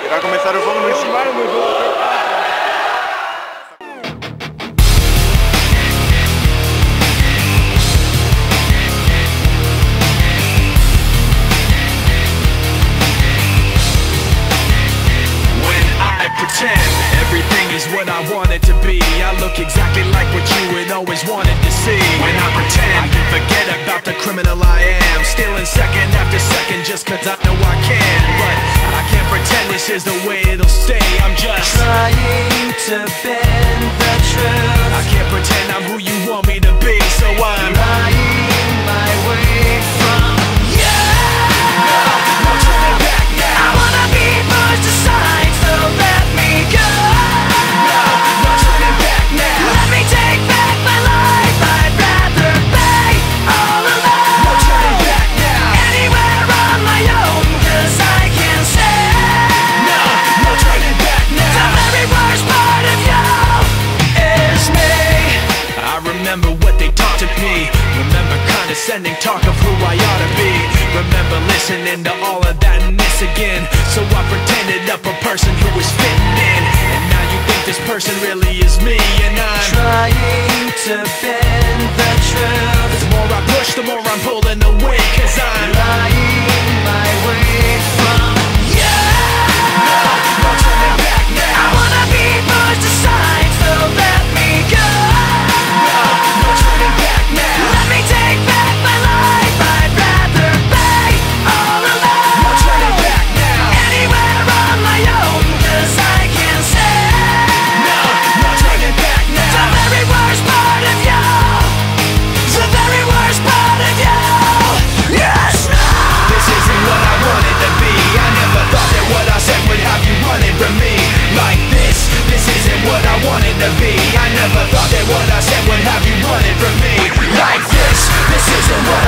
Vai começar o fogo no Shimano, no jogo. Everything is what I want it to be. I look exactly like what you had always wanted to see. When I pretend, I can forget about the criminal I am, stealing second after second just cause I know I can. But I can't pretend this is the way it'll stay. I'm just trying to bend the truth. I can't pretend I'm who you want me to be, so I'm lying my way from you. No turning back now. I wanna be pushed aside, so let me go. No turning back now. Let me take back my life. I'd rather be all alone. No turning back now. Anywhere on my own, cause I can say no turning back now. The very worst part of you is me. I remember what they taught to me. Remember condescending talk of who I ought to be. Remember listening to all of that and this again. So I pretended up a person who was fitting in. And now you think this person really is me. And I'm trying to bend the truth. The more I push, the more I'm pulling away. Cause I'm lying my way from you. No turning back now. I wanna be pushed aside, so let me go. No turning back now. Let me take back my life. I'd rather be all alone. No turning back now. Anywhere on my own, cause I can say no turning back now. The very worst part of you. The very worst part of you. Yes, no. This isn't what I wanted to be. I never thought that what I said would have you running from me like this. This isn't what I wanted to be. I never thought that what I said would have you running from me like this. This isn't what